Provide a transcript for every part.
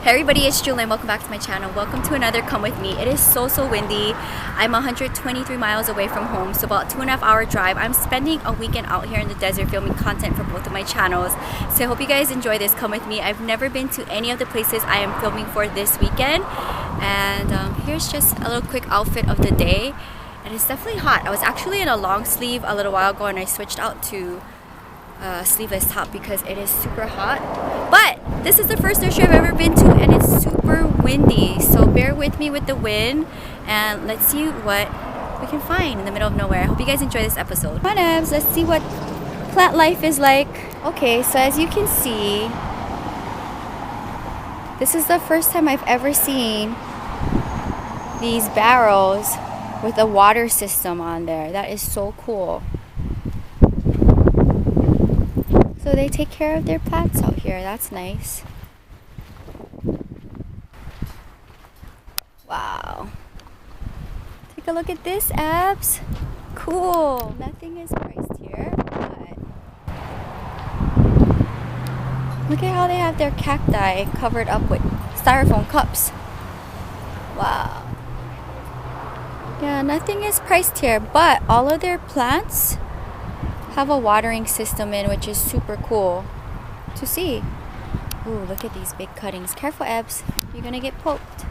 Hey everybody, it's Jewelyn. Welcome back to my channel. Welcome to another Come With Me. It is so windy. I'm 123 miles away from home, so about 2.5 hour drive. I'm spending a weekend out here in the desert filming content for both of my channels. So I hope you guys enjoy this Come With Me. I've never been to any of the places I am filming for this weekend. And here's just a little quick outfit of the day. And it's definitely hot. I was actually in a long sleeve a little while ago and I switched out to sleeveless top because it is super hot. But this is the first nursery I've ever been to and it's super windy, so bear with me with the wind and let's see what we can find in the middle of nowhere. I hope you guys enjoy this episode. Come on, Ebs, let's see what plant life is like. Okay, so as you can see, this is the first time I've ever seen these barrels with a water system on there. That is so cool. So they take care of their plants out here. That's nice. Wow. Take a look at this, Abs. Cool. Nothing is priced here, but look at how they have their cacti covered up with styrofoam cups. Wow. Yeah, nothing is priced here, but all of their plants have a watering system in, which is super cool to see. Ooh, look at these big cuttings. Careful, Ebs. You're gonna get poked.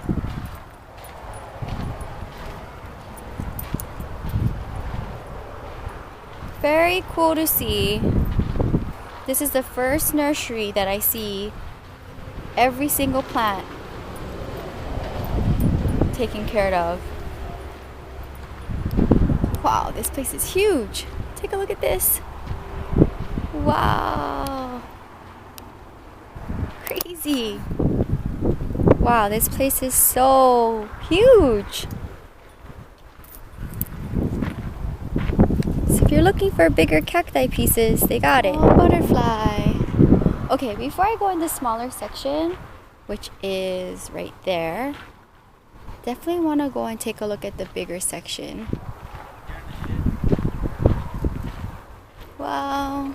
Very cool to see. This is the first nursery that I see every single plant taken care of. Wow, this place is huge. Take a look at this. Wow. Crazy. Wow, this place is so huge. So if you're looking for bigger cacti pieces, they got it. Oh, butterfly. Okay, before I go in the smaller section, which is right there, definitely want to go and take a look at the bigger section. Wow.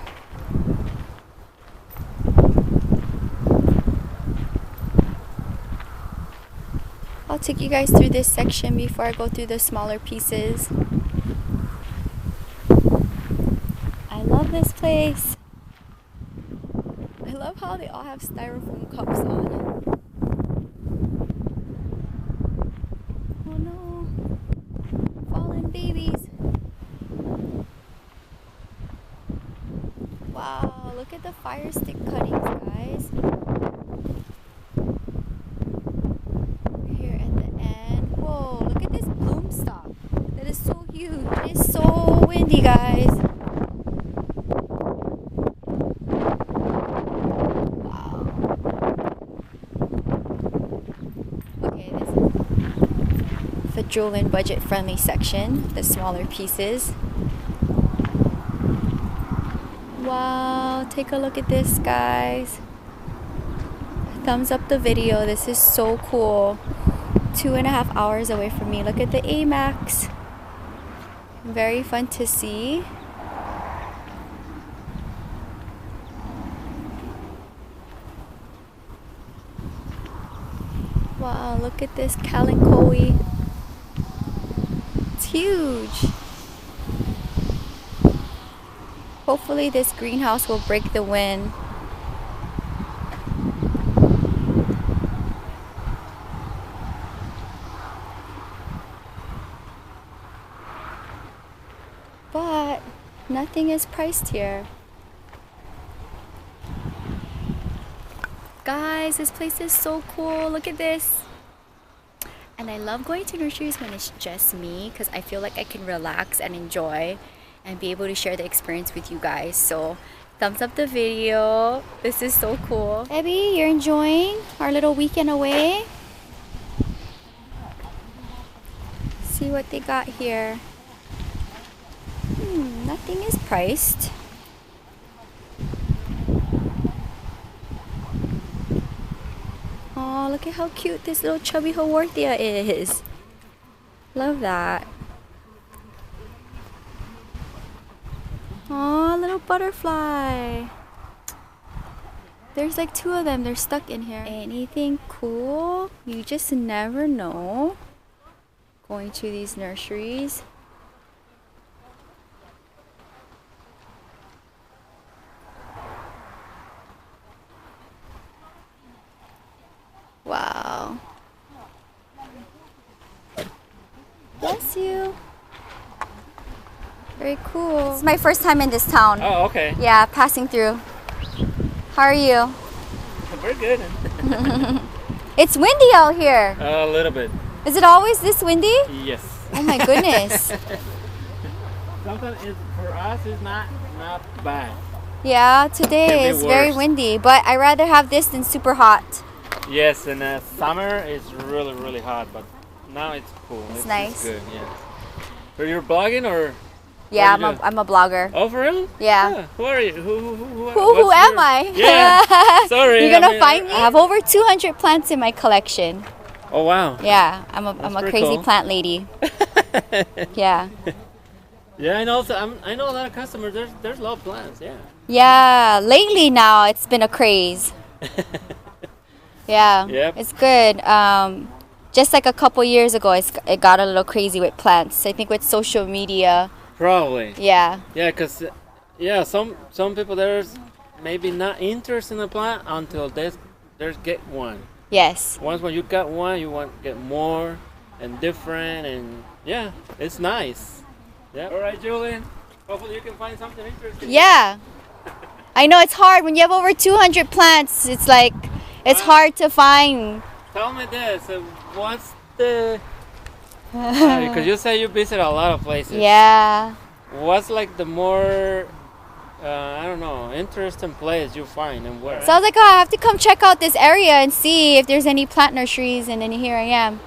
I'll take you guys through this section before I go through the smaller pieces. I love this place. I love how they all have styrofoam cups on. Oh no. Fallen babies. Wow, look at the fire stick cuttings, guys. We're here at the end. Whoa, look at this bloom stalk. That is so huge. It is so windy, guys. Wow. Okay, this is the Jewelyn budget-friendly section, the smaller pieces. Wow, take a look at this, guys. Thumbs up the video. This is so cool. 2.5 hours away from me. Look at the AMAX. Very fun to see. Wow, look at this Kalanchoe. It's huge. Hopefully this greenhouse will break the wind. But nothing is priced here. Guys, this place is so cool. Look at this. And I love going to nurseries when it's just me because I feel like I can relax and enjoy and be able to share the experience with you guys. So thumbs up the video. This is so cool. Abby, you're enjoying our little weekend away? See what they got here. Nothing is priced. Oh, look at how cute this little chubby Haworthia is. Love that. Oh, little butterfly. there's like 2 of them. They're stuck in here. Anything cool? You just never know. Going to these nurseries. Wow. Bless you. Very cool. It's my first time in this town. Oh, okay. Yeah, passing through. How are you? Very good. It's windy out here. A little bit. Is it always this windy? Yes. Oh my goodness. Sometimes for us it's not bad. Yeah, Can today be is very worse. windy, but I rather have this than super hot. Yes, and summer is really hot, but now it's cool. It's nice. Good, yeah. So you're blogging or? Yeah, what are you I'm a blogger. Oh, for real? Yeah. Who are you? Who Who am I? Yeah. Sorry. You're gonna find me? I have over 200 plants in my collection. Oh wow. Yeah, I'm a pretty crazy cool. plant lady. Yeah. Yeah, I know. I know a lot of customers. There's a lot of plants. Yeah. Yeah, lately now it's been a craze. Yeah. Yep. It's good. Just like a couple years ago, it got a little crazy with plants. I think with social media. Probably. Yeah. Yeah, cause some people there's maybe not interested in a plant until there's get one. Yes. Once when you got one, you want to get more and different, and yeah, it's nice. Yeah. All right, Jewelyn. Hopefully you can find something interesting. Yeah. I know it's hard when you have over 200 plants. It's like it's hard to find. Tell me this. What's the? Because you say you visit a lot of places. Yeah. What's like the more, I don't know, interesting place you find and where? So I was like, oh, I have to come check out this area and see if there's any plant nurseries, and then here I am.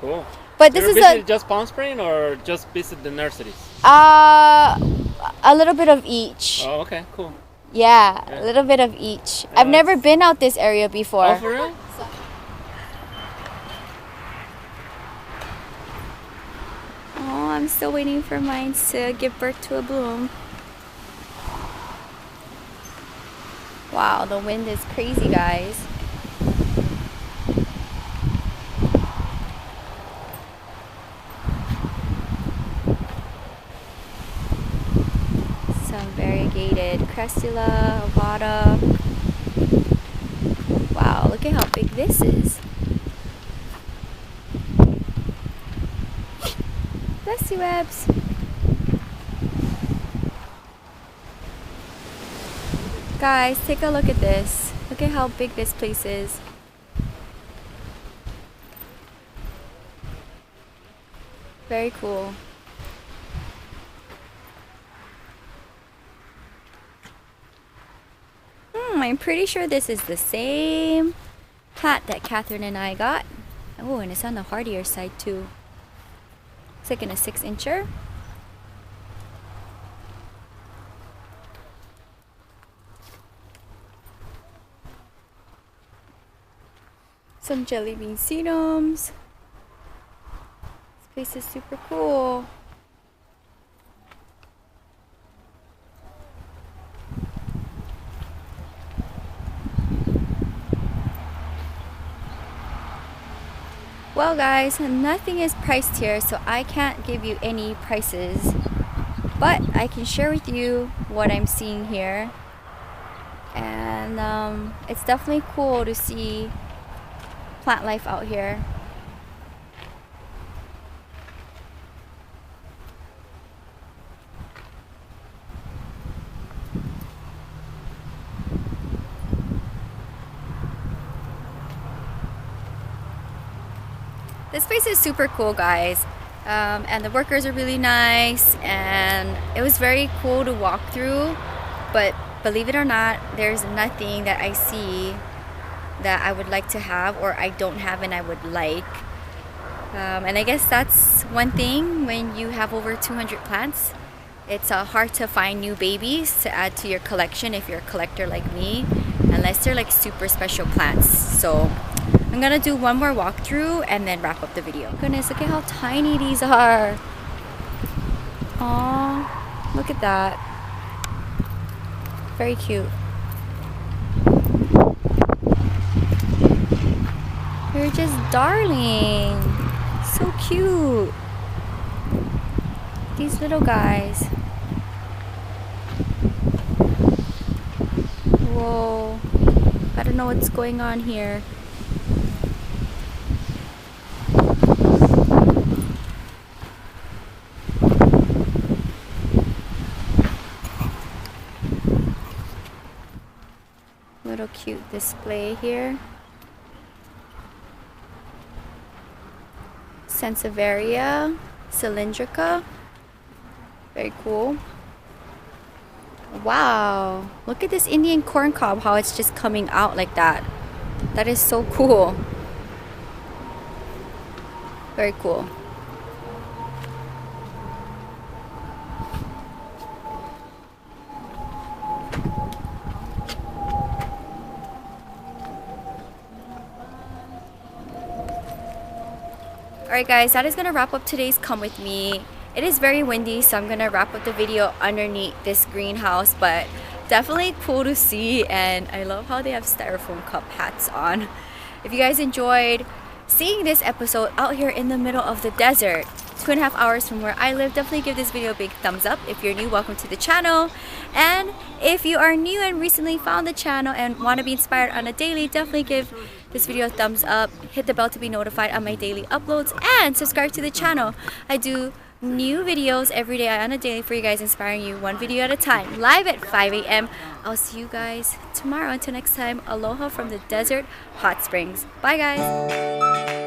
Cool. But this you is visit just Palm Springs or just visit the nurseries? A little bit of each. Oh, okay, cool. Yeah, Yeah. a little bit of each. I've never been out this area before. Oh, for real? Oh, I'm still waiting for mine to give birth to a bloom. Wow, the wind is crazy, guys. Some variegated cressula, ovata. Wow, look at how big this is. Bless you, Ebs. Guys, take a look at this. Look at how big this place is. Very cool. I'm pretty sure this is the same plant that Catherine and I got. Oh, and it's on the hardier side too. It's like in a 6-incher. Some jelly bean sedums. This place is super cool. Well guys, nothing is priced here, so I can't give you any prices, but I can share with you what I'm seeing here. And it's definitely cool to see plant life out here. This place is super cool, guys, and the workers are really nice, and it was very cool to walk through. But believe it or not, there's nothing that I see that I would like to have, or I don't have and I would like. And I guess that's one thing when you have over 200 plants. It's hard to find new babies to add to your collection if you're a collector like me, unless they're like super special plants. So I'm gonna do one more walkthrough and then wrap up the video. Goodness, look at how tiny these are. Aww, look at that. Very cute. They're just darling. So cute. These little guys. Whoa. I don't know what's going on here. Little cute display here. Sansevieria cylindrica. Very cool. Wow. Look at this Indian corn cob, how it's just coming out like that. That is so cool. Very cool. Alright guys, that is going to wrap up today's Come With Me. It is very windy, so I'm going to wrap up the video underneath this greenhouse, but definitely cool to see, and I love how they have styrofoam cup hats on. If you guys enjoyed seeing this episode out here in the middle of the desert, 2.5 hours from where I live, definitely give this video a big thumbs up. If you're new, welcome to the channel. And if you are new and recently found the channel and want to be inspired on a daily, definitely give this video a thumbs up. Hit the bell to be notified on my daily uploads and subscribe to the channel. I do new videos every day on a daily for you guys, inspiring you one video at a time, live at 5 a.m. I'll see you guys tomorrow. Until next time, aloha from the desert hot springs. Bye guys.